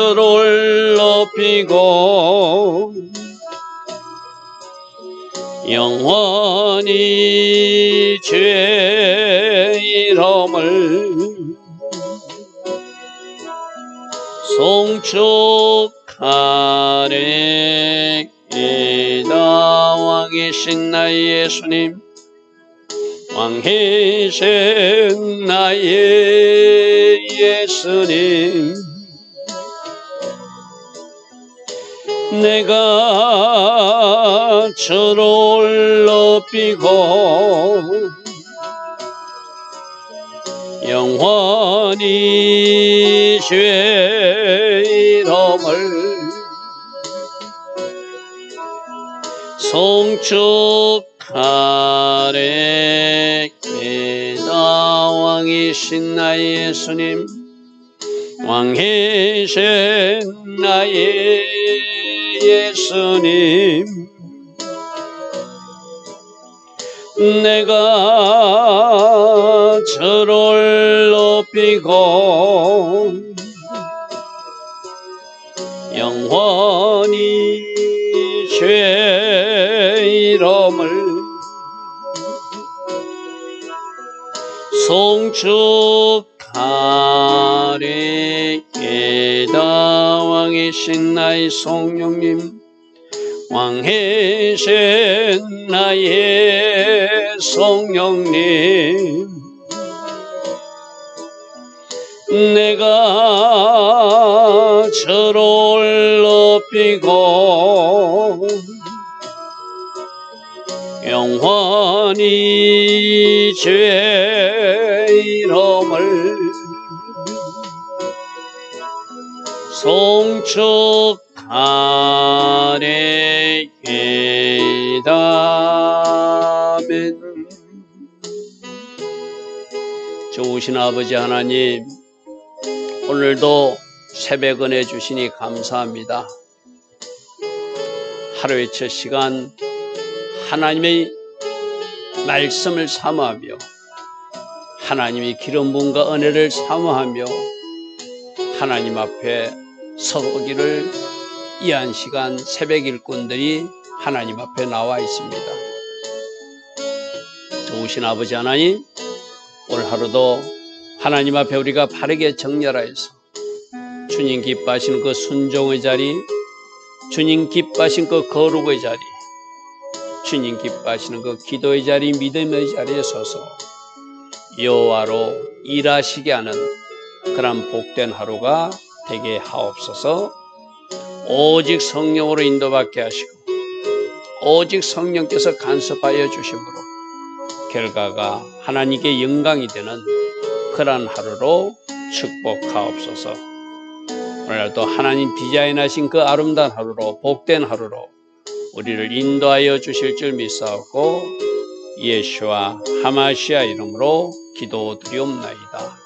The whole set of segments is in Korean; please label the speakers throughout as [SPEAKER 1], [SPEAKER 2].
[SPEAKER 1] 주를 높이고 영원히 주의 이름을 송축하리이다. 왕이신 나의 예수님, 왕이신 나의 예수님, 내가 주를 높이고 영원히 주의 이름을 송축하리이다. 왕이신 나의 예수님, 왕이신 나의 예수님, 내가 주를 높이고 영원히 주의 이름을 송축하리이다. 왕이신 나의 성령님, 왕이신 나의 성령님, 내가 주를 높이고 영원히 주의 이름을 송축하리이다. 아멘. 좋으신 아버지 하나님, 오늘도 새벽 은혜 주시니 감사합니다. 하루의 첫 시간 하나님의 말씀을 사모하며 하나님의 기름 부음과 은혜를 사모하며 하나님 앞에 서기를 이한 시간 새벽 일꾼들이 하나님 앞에 나와 있습니다. 좋으신 아버지 하나님, 오늘 하루도 하나님 앞에 우리가 바르게 정렬하여서 주님 기뻐하시는 그 순종의 자리, 주님 기뻐하시는 그 거룩의 자리, 주님 기뻐하시는 그 기도의 자리, 믿음의 자리에 서서 여호와로 일하시게 하는 그런 복된 하루가 되게 하옵소서. 오직 성령으로 인도받게 하시고 오직 성령께서 간섭하여 주심으로 결과가 하나님께 영광이 되는 그러한 하루로 축복하옵소서. 오늘도 하나님 디자인하신 그 아름다운 하루로, 복된 하루로 우리를 인도하여 주실 줄 믿사오고 예수와 하마시아 이름으로 기도드리옵나이다.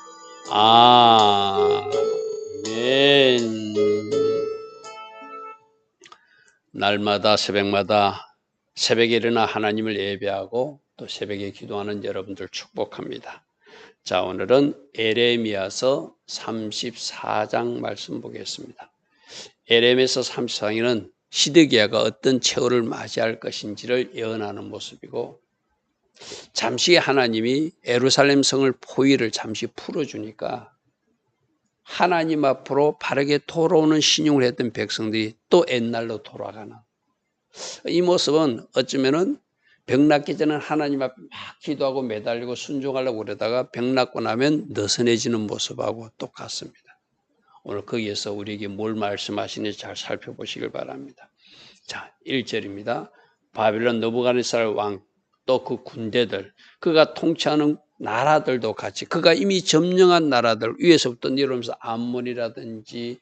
[SPEAKER 1] 아멘. 날마다 새벽마다 새벽에 일어나 하나님을 예배하고 또 새벽에 기도하는 여러분들 축복합니다. 자, 오늘은 에레미야서 34장 말씀 보겠습니다. 에레미야서 34장에는 시드기야가 어떤 최후를 맞이할 것인지를 예언하는 모습이고, 잠시 하나님이 예루살렘 성을 포위를 잠시 풀어주니까 하나님 앞으로 바르게 돌아오는 신용을 했던 백성들이 또 옛날로 돌아가는 이 모습은 어쩌면은 병 낫기 전에 하나님 앞에 막 기도하고 매달리고 순종하려고 그러다가 병 낫고 나면 느슨해지는 모습하고 똑같습니다. 오늘 거기에서 우리에게 뭘 말씀하시는지 잘 살펴보시길 바랍니다. 자, 1절입니다. 바빌론 느부갓네살 왕 또 그 군대들, 그가 통치하는 나라들도 같이, 그가 이미 점령한 나라들 위에서부터 내려오면서 암몬이라든지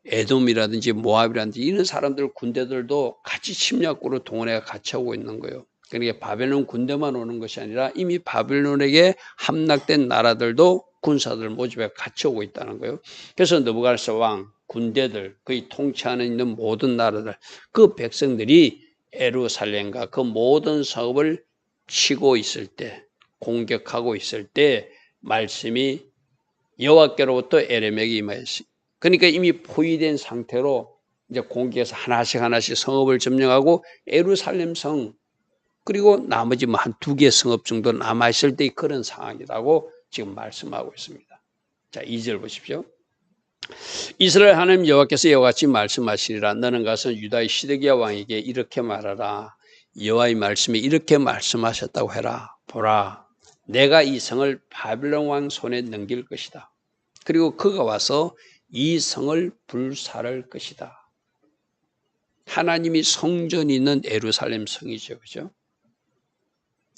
[SPEAKER 1] 에돔이라든지 모압이라든지 이런 사람들 군대들도 같이 침략구로 동원해가 같이 오고 있는 거예요. 그러니까 바벨론 군대만 오는 것이 아니라 이미 바벨론에게 함락된 나라들도 군사들 모집해 같이 오고 있다는 거예요. 그래서 느부갓네살 왕 군대들, 그의 통치하는 있는 모든 나라들, 그 백성들이 예루살렘과 그 모든 성읍을 치고 있을 때, 공격하고 있을 때 말씀이 여호와께로부터 에레미야에게 임하였습니다. 그러니까 이미 포위된 상태로 이제 공격해서 하나씩 성읍을 점령하고 예루살렘 성 그리고 나머지 뭐 한 2개 성읍 정도 남아있을 때의 그런 상황이라고 지금 말씀하고 있습니다. 자, 2절 보십시오. 이스라엘 하나님 여호와께서 이와 같이 말씀하시리라. 너는 가서 유다의 시드기야 왕에게 이렇게 말하라. 여호와의 말씀이 이렇게 말씀하셨다고 해라. 보라, 내가 이 성을 바벨론 왕 손에 넘길 것이다. 그리고 그가 와서 이 성을 불살할 것이다. 하나님이 성전이 있는 예루살렘 성이죠, 그죠?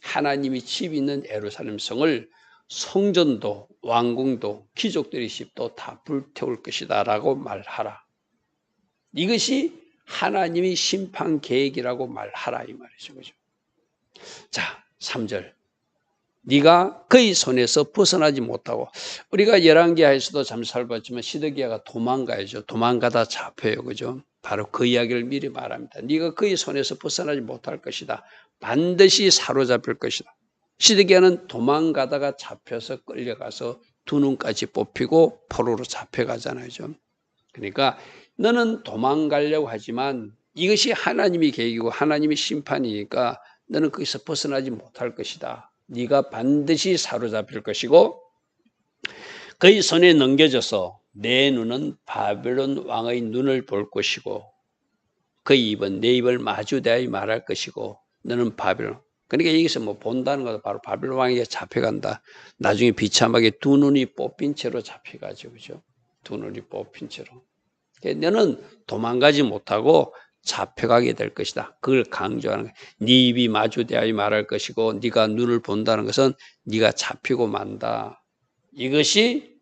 [SPEAKER 1] 하나님이 집 있는 예루살렘 성을 성전도 왕궁도 귀족들의 집도 다 불태울 것이다 라고 말하라. 이것이 하나님이 심판 계획이라고 말하라 이 말이죠. 그죠? 자, 3절. 네가 그의 손에서 벗어나지 못하고, 우리가 열왕기하에서도 잠시 살펴봤지만 시드기야가 도망가야죠. 도망가다 잡혀요. 그죠? 바로 그 이야기를 미리 말합니다. 네가 그의 손에서 벗어나지 못할 것이다. 반드시 사로잡힐 것이다. 시드기야는 도망가다가 잡혀서 끌려가서 2눈까지 뽑히고 포로로 잡혀가잖아요. 좀. 그러니까 너는 도망가려고 하지만 이것이 하나님이 계획이고 하나님이 심판이니까 너는 거기서 벗어나지 못할 것이다. 네가 반드시 사로잡힐 것이고 그의 손에 넘겨져서 내 눈은 바벨론 왕의 눈을 볼 것이고 그의 입은 내 입을 마주대하여 말할 것이고 너는 바벨론. 그러니까 여기서 뭐 본다는 것도 바로 바벨론 왕에게 잡혀간다. 나중에 비참하게 2눈이 뽑힌 채로 잡혀가죠. 그죠? 2눈이 뽑힌 채로. 너는 도망가지 못하고 잡혀가게 될 것이다. 그걸 강조하는 거야. 네 입이 마주대하여 말할 것이고 네가 눈을 본다는 것은 네가 잡히고 만다. 이것이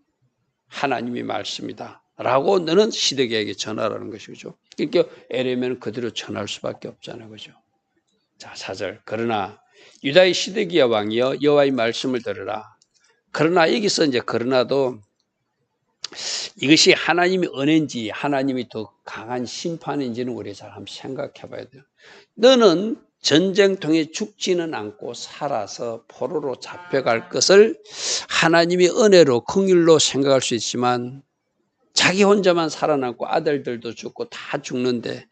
[SPEAKER 1] 하나님의 말씀이다. 라고 너는 시드기야에게 전하라는 것이죠. 그러니까 에레미야는 그대로 전할 수밖에 없잖아요. 그죠? 자, 4절. 그러나 유다의 시드기야 왕이여 여호와의 말씀을 들으라. 그러나 여기서 이제 그러나도 이것이 하나님의 은혜인지 하나님이 더 강한 심판인지는 우리가 잘 한번 생각해 봐야 돼요. 너는 전쟁통에 죽지는 않고 살아서 포로로 잡혀갈 것을 하나님의 은혜로 긍휼로 생각할 수 있지만 자기 혼자만 살아남고 아들들도 죽고 다 죽는데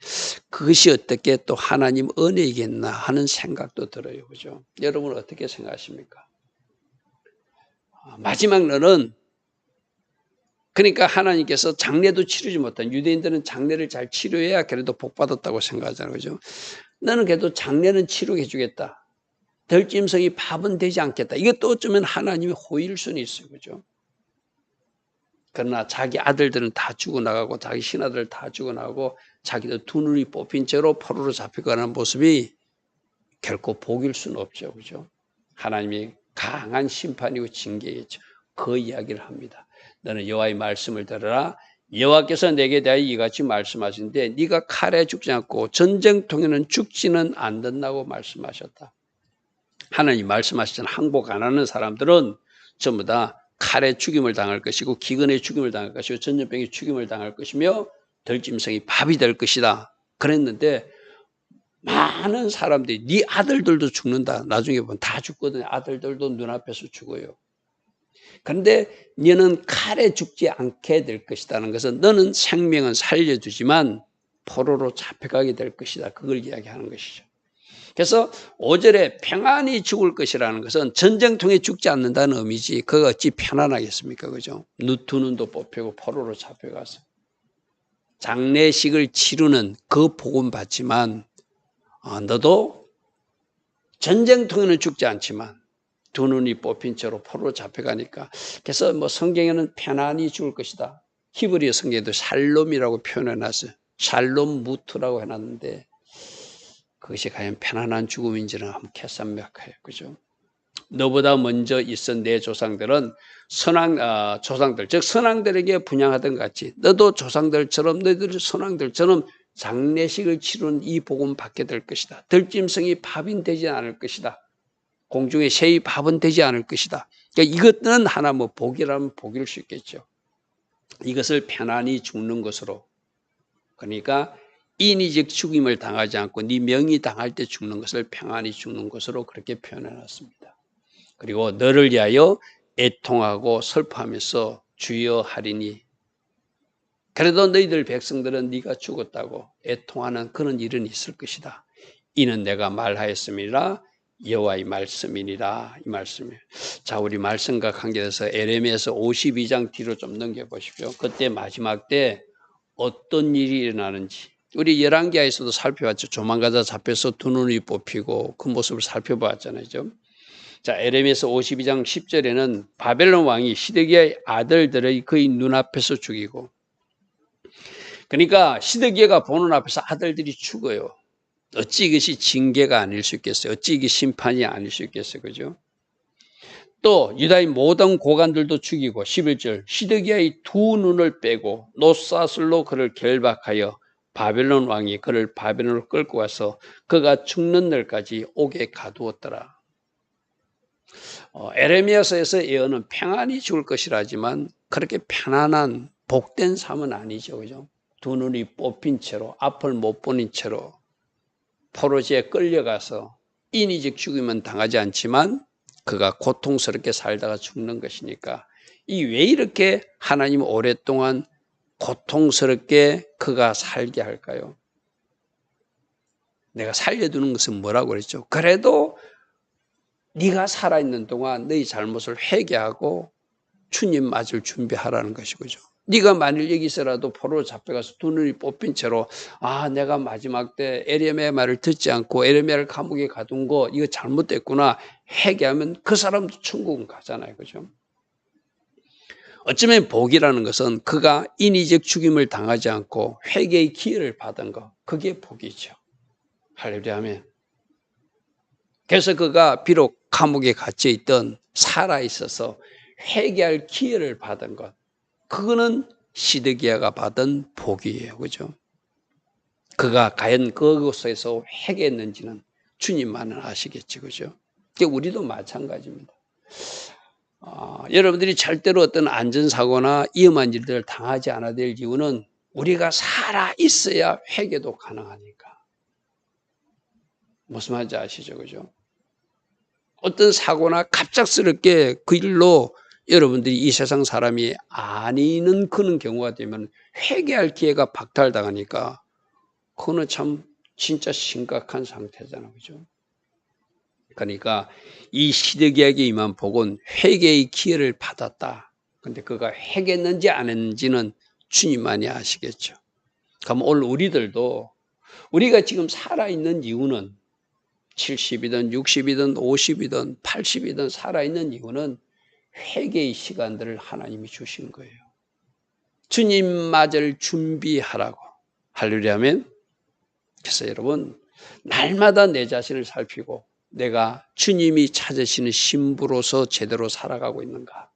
[SPEAKER 1] 그것이 어떻게 또 하나님 은혜이겠나 하는 생각도 들어요. 그죠? 여러분은 어떻게 생각하십니까? 마지막 너는 그러니까 하나님께서 장례도 치르지 못한 유대인들은 장례를 잘 치료해야 그래도 복 받았다고 생각하잖아요. 그죠? 너는 그래도 장례는 치료해 주겠다. 들짐승이 밥은 되지 않겠다. 이것도 어쩌면 하나님의 호의일 수는 있어요. 그죠? 그러나 자기 아들들은 다 죽어나가고 자기 신하들 다 죽어나가고 자기도 2눈이 뽑힌 채로 포로로 잡혀가는 모습이 결코 복일 수는 없죠. 그죠? 하나님이 강한 심판이고 징계겠죠. 그 이야기를 합니다. 너는 여호와의 말씀을 들으라. 여호와께서 내게 대하여 이같이 말씀하시는데 네가 칼에 죽지 않고 전쟁통에는 죽지는 않는다고 말씀하셨다. 하나님 말씀하시잖아. 항복 안 하는 사람들은 전부 다 칼에 죽임을 당할 것이고 기근에 죽임을 당할 것이고 전염병에 죽임을 당할 것이며 들짐승이 밥이 될 것이다. 그랬는데 많은 사람들이 네 아들들도 죽는다. 나중에 보면 다 죽거든요. 아들들도 눈앞에서 죽어요. 그런데 너는 칼에 죽지 않게 될 것이라는 것은 너는 생명은 살려주지만 포로로 잡혀가게 될 것이다. 그걸 이야기하는 것이죠. 그래서 5절에 평안히 죽을 것이라는 것은 전쟁통에 죽지 않는다는 의미지 그가 어찌 편안하겠습니까? 그죠? 2눈도 뽑히고 포로로 잡혀가서 장례식을 치르는 그 복음 받지만 너도 전쟁통에는 죽지 않지만 2눈이 뽑힌 채로 포로로 잡혀가니까 그래서 뭐 성경에는 편안히 죽을 것이다. 히브리어 성경에도 샬롬이라고 표현해놨어요. 샬롬 무트라고 해놨는데 그것이 과연 편안한 죽음인지는 한번 캐산맥해요. 그죠? 너보다 먼저 있은 내 조상들은 조상들, 즉 선왕들에게 분양하던 같이 너도 조상들처럼 너희들 선왕들처럼 장례식을 치르는 이 복음 받게 될 것이다. 들짐승이 밥인 되지 않을 것이다. 공중의 새의 밥은 되지 않을 것이다. 그러니까 이것은 하나 뭐 복이라면 복일 수 있겠죠. 이것을 편안히 죽는 것으로. 그러니까 인위적 죽임을 당하지 않고 네 명이 당할 때 죽는 것을 평안히 죽는 것으로 그렇게 표현해놨습니다. 그리고 너를 위하여 애통하고 슬퍼하면서 주여 하리니 그래도 너희들 백성들은 네가 죽었다고 애통하는 그런 일은 있을 것이다. 이는 내가 말하였음이라 여호와의 말씀이니라. 이 말씀이에요. 자, 우리 말씀과 관계돼서 에레미야서 52장 뒤로 좀 넘겨보십시오. 그때 마지막 때 어떤 일이 일어나는지 우리 열왕기하에서도 살펴봤죠. 조만가자 잡혀서 두 눈이 뽑히고 그 모습을 살펴봤잖아요. 자, 에레미야서 52장 10절에는 바벨론 왕이 시드기야의 아들들의 그의 눈앞에서 죽이고, 그러니까 시드기야가 보는 앞에서 아들들이 죽어요. 어찌 이것이 징계가 아닐 수 있겠어요? 어찌 이게 심판이 아닐 수 있겠어요? 그죠? 또 유다의 모든 고관들도 죽이고 11절 시드기야의 두 눈을 빼고 노사슬로 그를 결박하여 바벨론 왕이 그를 바벨론으로 끌고 가서 그가 죽는 날까지 옥에 가두었더라. 에레미야서에서 예언은 평안히 죽을 것이라 하지만 그렇게 편안한 복된 삶은 아니죠. 그죠? 두 눈이 뽑힌 채로 앞을 못 보는 채로 포로지에 끌려가서 인위적 죽임은 당하지 않지만 그가 고통스럽게 살다가 죽는 것이니까 이 왜 이렇게 하나님 오랫동안 고통스럽게 그가 살게 할까요? 내가 살려두는 것은 뭐라고 그랬죠? 그래도 네가 살아있는 동안 너희 잘못을 회개하고 주님 맞을 준비하라는 것이죠. 네가 만일 여기서라도 포로로 잡혀가서 두 눈이 뽑힌 채로 내가 마지막 때 에레미야 말을 듣지 않고 에레미야를 감옥에 가둔 거 이거 잘못됐구나 회개하면 그 사람도 천국은 가잖아요. 그죠? 어쩌면 복이라는 것은 그가 인위적 죽임을 당하지 않고 회개의 기회를 받은 거 그게 복이죠. 할렐루야 하면. 그래서 그가 비록 감옥에 갇혀 있던 살아있어서 회개할 기회를 받은 것 그거는 시드기야가 받은 복이에요. 그죠? 그가 과연 그곳에서 회개했는지는 주님만은 아시겠지. 그죠? 우리도 마찬가지입니다. 여러분들이 절대로 어떤 안전사고나 위험한 일들을 당하지 않아야 될 이유는 우리가 살아있어야 회개도 가능하니까. 무슨 말인지 아시죠? 그죠? 어떤 사고나 갑작스럽게 그 일로 여러분들이 이 세상 사람이 아니는 그런 경우가 되면 회개할 기회가 박탈당하니까 그거는 참 진짜 심각한 상태잖아요. 그죠? 그러니까 이 시드기야에게 임한 복은 회개의 기회를 받았다. 근데 그가 회개했는지 안 했는지는 주님만이 아시겠죠. 그럼 오늘 우리들도 우리가 지금 살아있는 이유는 70이든 60이든 50이든 80이든 살아있는 이유는 회개의 시간들을 하나님이 주신 거예요. 주님 맞을 준비하라고. 할렐루야 아멘. 그래서 여러분 날마다 내 자신을 살피고 내가 주님이 찾으시는 신부로서 제대로 살아가고 있는가.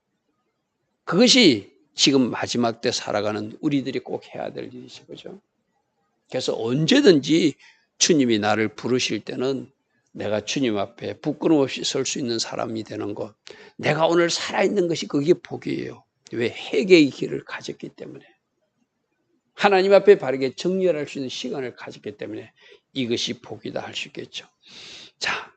[SPEAKER 1] 그것이 지금 마지막 때 살아가는 우리들이 꼭 해야 될 일이죠. 그죠? 그래서 언제든지 주님이 나를 부르실 때는 내가 주님 앞에 부끄럼 없이 설 수 있는 사람이 되는 것. 내가 오늘 살아있는 것이 그게 복이에요. 왜? 회개의 길을 가졌기 때문에. 하나님 앞에 바르게 정렬할 수 있는 시간을 가졌기 때문에 이것이 복이다 할 수 있겠죠. 자,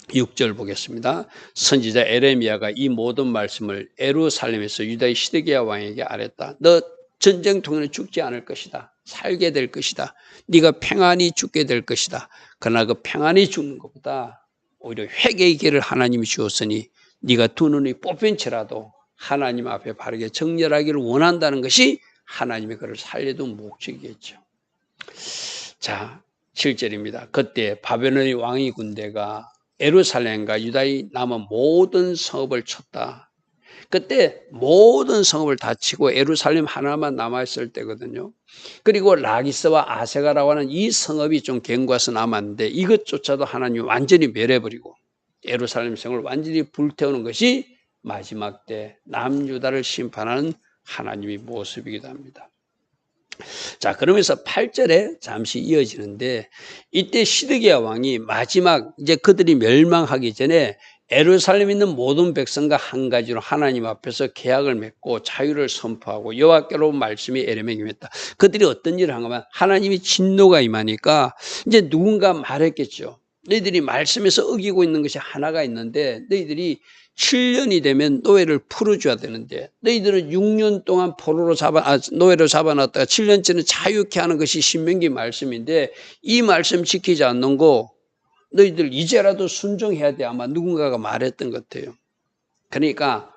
[SPEAKER 1] 6절 보겠습니다. 선지자 에레미야가 이 모든 말씀을 예루살렘에서 유다의 시드기야 왕에게 아뢰었다. 너 전쟁통에는 죽지 않을 것이다. 살게 될 것이다. 네가 평안히 죽게 될 것이다. 그러나 그 평안히 죽는 것보다 오히려 회개의 길을 하나님이 주었으니 네가 두 눈이 뽑힌 채라도 하나님 앞에 바르게 정렬하기를 원한다는 것이 하나님의 그를 살려둔 목적이겠죠. 자, 7절입니다. 그때 바벨론의 왕의 군대가 예루살렘과 유다의 남은 모든 성읍을 쳤다. 그때 모든 성읍을 다 치고 예루살렘 하나만 남아있을 때거든요. 그리고 라기스와 아세가라고 하는 이 성읍이 좀 견고해서 남았는데 이것조차도 하나님이 완전히 멸해버리고 예루살렘 성을 완전히 불태우는 것이 마지막 때 남유다를 심판하는 하나님의 모습이기도 합니다. 자, 그러면서 8절에 잠시 이어지는데 이때 시드기야 왕이 마지막 이제 그들이 멸망하기 전에 예루살렘에 있는 모든 백성과 한 가지로 하나님 앞에서 계약을 맺고 자유를 선포하고 여호와께로 말씀이 에레미야에게 임했다. 그들이 어떤 일을 한 거면 하나님이 진노가 임하니까 이제 누군가 말했겠죠. 너희들이 말씀에서 어기고 있는 것이 하나가 있는데 너희들이 7년이 되면 노예를 풀어줘야 되는데 너희들은 6년 동안 노예로 잡아놨다가 7년째는 자유케 하는 것이 신명기 말씀인데 이 말씀 지키지 않는 거 너희들 이제라도 순종해야 돼. 아마 누군가가 말했던 것 같아요. 그러니까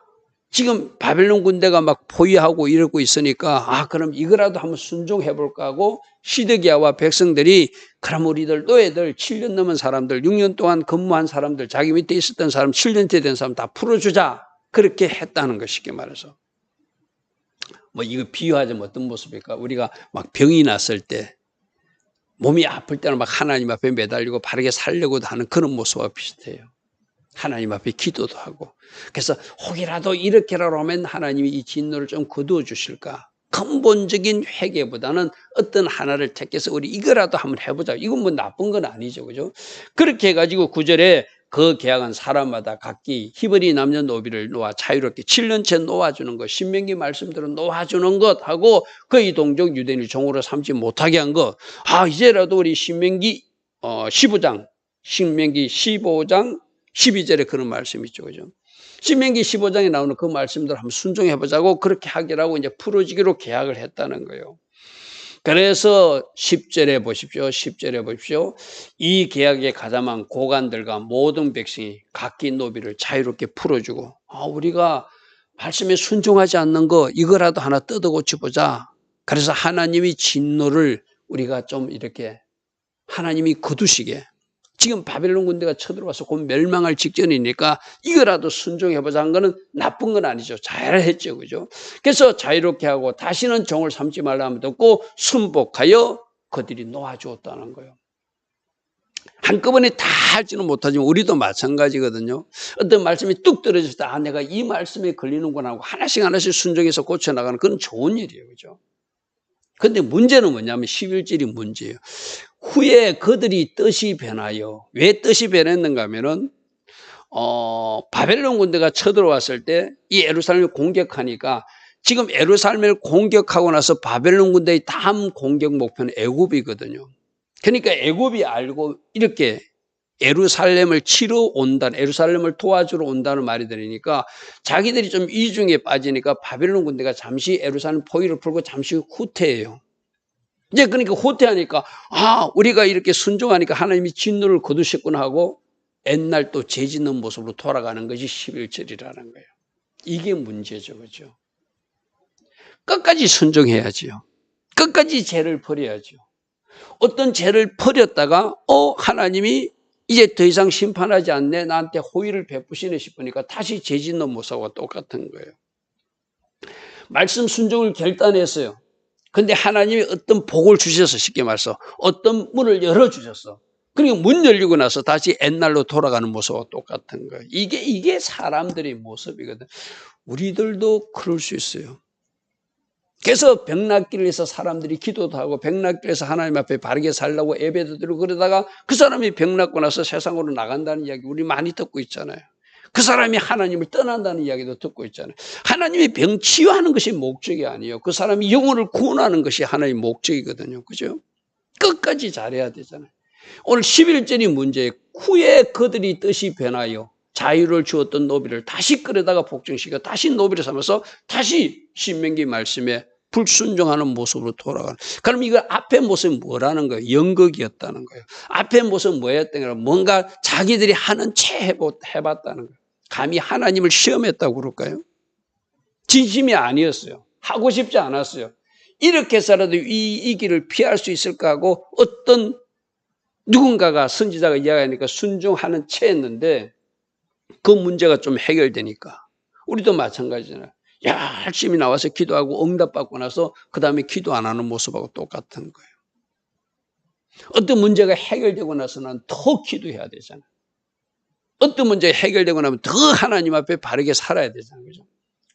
[SPEAKER 1] 지금 바벨론 군대가 막 포위하고 이러고 있으니까 그럼 이거라도 한번 순종해 볼까 하고 시드기야와 백성들이 그럼 우리들 노예들 7년 넘은 사람들 6년 동안 근무한 사람들 자기 밑에 있었던 사람 7년째 된 사람 다 풀어주자 그렇게 했다는 것 쉽게 말해서 뭐 이거 비유하자면 어떤 모습일까? 우리가 막 병이 났을 때 몸이 아플 때는 막 하나님 앞에 매달리고 바르게 살려고 하는 그런 모습과 비슷해요. 하나님 앞에 기도도 하고. 그래서 혹이라도 이렇게라도 하면 하나님이 이 진노를 좀 거두어 주실까? 근본적인 회개보다는 어떤 하나를 택해서 우리 이거라도 한번 해보자. 이건 뭐 나쁜 건 아니죠. 그죠? 그렇게 해가지고 9절에 그 계약한 사람마다 각기 히브리 남녀 노비를 놓아 자유롭게 7년째 놓아주는 것, 신명기 말씀대로 놓아주는 것 하고 그의 동족 유대인을 종으로 삼지 못하게 한 것. 이제라도 우리 신명기 15장, 신명기 15장 12절에 그런 말씀이 있죠. 그죠? 신명기 15장에 나오는 그 말씀들 한번 순종해 보자고 그렇게 하기라고 이제 풀어지기로 계약을 했다는 거예요. 그래서 10절에 보십시오. 10절에 보십시오. 이 계약에 가담한 고관들과 모든 백성이 각기 노비를 자유롭게 풀어주고 우리가 말씀에 순종하지 않는 거 이거라도 하나 뜯어 고쳐보자. 그래서 하나님이 진노를 우리가 좀 이렇게 하나님이 거두시게 지금 바벨론 군대가 쳐들어와서 곧 멸망할 직전이니까 이거라도 순종해보자 한 거는 나쁜 건 아니죠. 잘했죠. 그죠? 그래서 자유롭게 하고 다시는 종을 삼지 말라 하면 듣고 순복하여 그들이 놓아주었다는 거예요. 한꺼번에 다 할지는 못하지만 우리도 마찬가지거든요. 어떤 말씀이 뚝 떨어질 때 내가 이 말씀에 걸리는구나 하고 하나씩 순종해서 고쳐나가는 그건 좋은 일이에요. 그죠? 근데 문제는 뭐냐면 11절이 문제예요. 후에 그들이 뜻이 변하여 왜 뜻이 변했는가 하면은 바벨론 군대가 쳐들어왔을 때 이 예루살렘을 공격하니까 지금 예루살렘을 공격하고 나서 바벨론 군대의 다음 공격 목표는 애굽이거든요. 그러니까 애굽이 알고 이렇게 예루살렘을 치러 온다, 예루살렘을 도와주러 온다는 말이 들으니까 자기들이 좀 이중에 빠지니까 바벨론 군대가 잠시 예루살렘 포위를 풀고 잠시 후퇴해요. 이제 그러니까 후퇴하니까 우리가 이렇게 순종하니까 하나님이 진노를 거두셨구나 하고 옛날 또 죄 짓는 모습으로 돌아가는 것이 11절이라는 거예요. 이게 문제죠. 그죠? 끝까지 순종해야지요. 끝까지 죄를 버려야죠. 어떤 죄를 버렸다가 하나님이 이제 더 이상 심판하지 않네, 나한테 호의를 베푸시네 싶으니까 다시 죄 짓는 모습과 똑같은 거예요. 말씀 순종을 결단했어요. 근데 하나님이 어떤 복을 주셔서 쉽게 말해서 어떤 문을 열어주셨어. 그리고 문 열리고 나서 다시 옛날로 돌아가는 모습과 똑같은 거예요. 이게 사람들의 모습이거든. 우리들도 그럴 수 있어요. 그래서 병낫길에서 사람들이 기도도 하고 병낫길에서 하나님 앞에 바르게 살라고 예배도 드리고 그러다가 그 사람이 병낫고 나서 세상으로 나간다는 이야기 우리 많이 듣고 있잖아요. 그 사람이 하나님을 떠난다는 이야기도 듣고 있잖아요. 하나님이 병 치유하는 것이 목적이 아니에요. 그 사람이 영혼을 구원하는 것이 하나님의 목적이거든요. 그죠? 끝까지 잘해야 되잖아요. 오늘 11절이 문제예요. 후에 그들이 뜻이 변하여 자유를 주었던 노비를 다시 끌어다가 복종시켜 다시 노비를 삼아서 다시 신명기 말씀에 불순종하는 모습으로 돌아가는. 그럼 이거 앞의 모습이 뭐라는 거예요? 연극이었다는 거예요. 앞의 모습은 뭐였던 거예요? 뭔가 자기들이 하는 채 해봤다는 거예요. 감히 하나님을 시험했다고 그럴까요? 진심이 아니었어요. 하고 싶지 않았어요. 이렇게 해서라도 이 길을 피할 수 있을까 하고 어떤 누군가가 선지자가 이야기하니까 순종하는 채 했는데 그 문제가 좀 해결되니까 우리도 마찬가지잖아요. 열심히 나와서 기도하고 응답받고 나서 그 다음에 기도 안 하는 모습하고 똑같은 거예요. 어떤 문제가 해결되고 나서는 더 기도해야 되잖아요. 어떤 문제가 해결되고 나면 더 하나님 앞에 바르게 살아야 되잖아요. 그죠?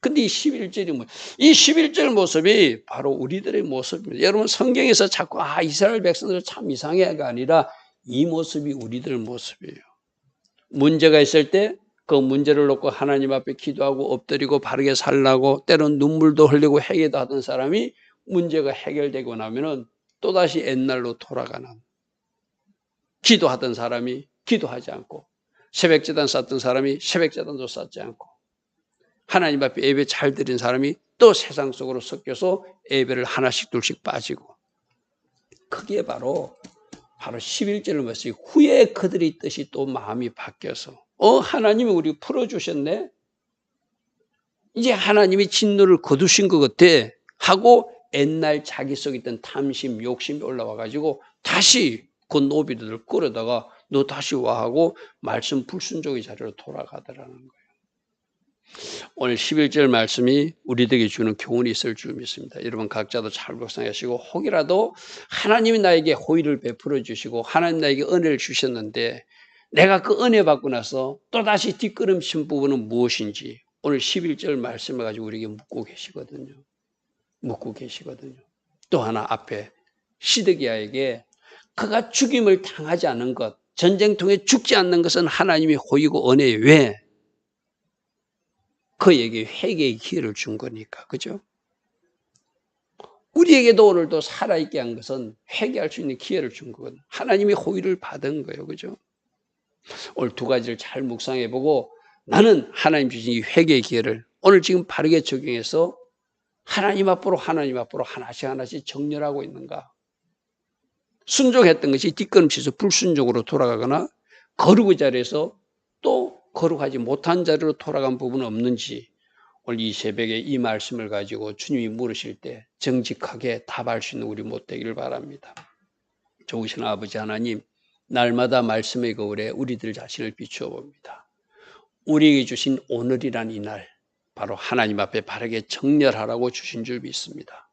[SPEAKER 1] 근데 이 11절이 이 11절 모습이 바로 우리들의 모습입니다. 여러분 성경에서 자꾸 이스라엘 백성들 참 이상해가 아니라 이 모습이 우리들 모습이에요. 문제가 있을 때 그 문제를 놓고 하나님 앞에 기도하고 엎드리고 바르게 살라고 때론 눈물도 흘리고 회개도 하던 사람이 문제가 해결되고 나면은 또다시 옛날로 돌아가는, 기도하던 사람이 기도하지 않고 새벽제단 쌓던 사람이 새벽제단도 쌓지 않고 하나님 앞에 예배 잘 드린 사람이 또 세상 속으로 섞여서 예배를 하나씩 둘씩 빠지고 그게 바로 11절을 말씀이 후에 그들의 뜻이 또 마음이 바뀌어서 하나님이 우리 풀어주셨네. 이제 하나님이 진노를 거두신 것 같아 하고 옛날 자기 속에 있던 탐심, 욕심이 올라와가지고 다시 그 노비들을 끌어다가 너 다시 와 하고 말씀 불순종의 자리로 돌아가더라는 거예요. 오늘 11절 말씀이 우리들에게 주는 교훈이 있을 줄 믿습니다. 여러분 각자도 잘 묵상하시고 혹이라도 하나님이 나에게 호의를 베풀어 주시고 하나님 나에게 은혜를 주셨는데 내가 그 은혜 받고 나서 또다시 뒷걸음친 부분은 무엇인지 오늘 11절 말씀을 가지고 우리에게 묻고 계시거든요. 또 하나 앞에 시드기야에게 그가 죽임을 당하지 않은 것, 전쟁통에 죽지 않는 것은 하나님의 호의고 은혜예요. 왜? 그에게 회개의 기회를 준 거니까. 그죠? 우리에게도 오늘도 살아있게 한 것은 회개할 수 있는 기회를 준 거거든요. 하나님의 호의를 받은 거예요. 그죠? 오늘 두 가지를 잘 묵상해보고 나는 하나님 주신 이 회개의 기회를 오늘 지금 바르게 적용해서 하나님 앞으로 하나씩 정렬하고 있는가? 순종했던 것이 뒷걸음치서 불순종으로 돌아가거나 거룩의 자리에서 또 거룩하지 못한 자리로 돌아간 부분은 없는지 오늘 이 새벽에 이 말씀을 가지고 주님이 물으실 때 정직하게 답할 수 있는 우리 못 되기를 바랍니다. 좋으신 아버지 하나님, 날마다 말씀의 거울에 우리들 자신을 비추어 봅니다. 우리에게 주신 오늘이란 이 날, 바로 하나님 앞에 바르게 정렬하라고 주신 줄 믿습니다.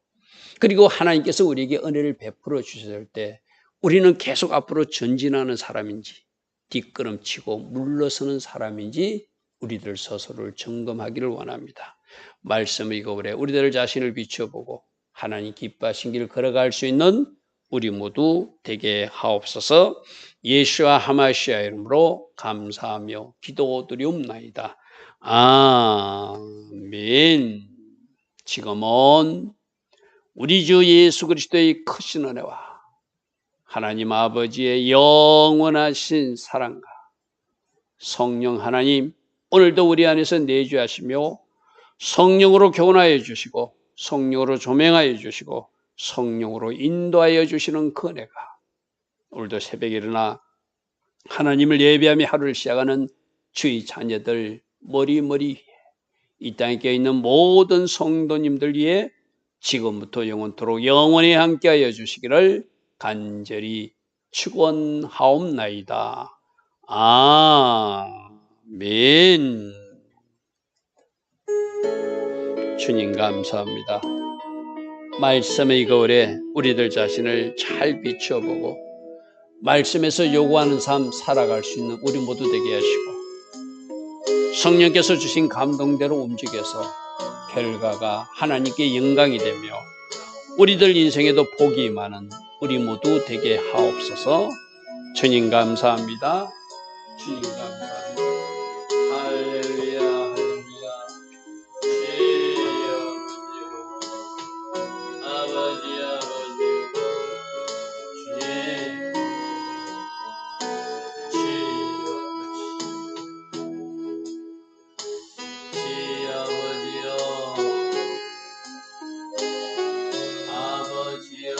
[SPEAKER 1] 그리고 하나님께서 우리에게 은혜를 베풀어 주셨을 때 우리는 계속 앞으로 전진하는 사람인지 뒷걸음치고 물러서는 사람인지 우리들 스스로를 점검하기를 원합니다. 말씀의 거울에 우리들 자신을 비춰보고 하나님 기뻐하신 길을 걸어갈 수 있는 우리 모두 되게 하옵소서. 예수와 하마시아 이름으로 감사하며 기도드리옵나이다. 아멘. 지금은 우리 주 예수 그리스도의 크신 은혜와 하나님 아버지의 영원하신 사랑과 성령 하나님 오늘도 우리 안에서 내주하시며 성령으로 교훈하여 주시고 성령으로 조명하여 주시고 성령으로 인도하여 주시는 그 은혜가 오늘도 새벽에 일어나 하나님을 예배하며 하루를 시작하는 주의 자녀들 머리 이 땅에 껴있는 모든 성도님들 위해 지금부터 영원토록 영원히 함께하여 주시기를 간절히 축원하옵나이다. 아멘. 주님 감사합니다. 말씀의 거울에 우리들 자신을 잘 비춰보고 말씀에서 요구하는 삶 살아갈 수 있는 우리 모두 되게 하시고 성령께서 주신 감동대로 움직여서 결과가 하나님께 영광이 되며 우리들 인생에도 복이 많은 우리 모두 되게 하옵소서. 주님 감사합니다. 주님 감사합니다.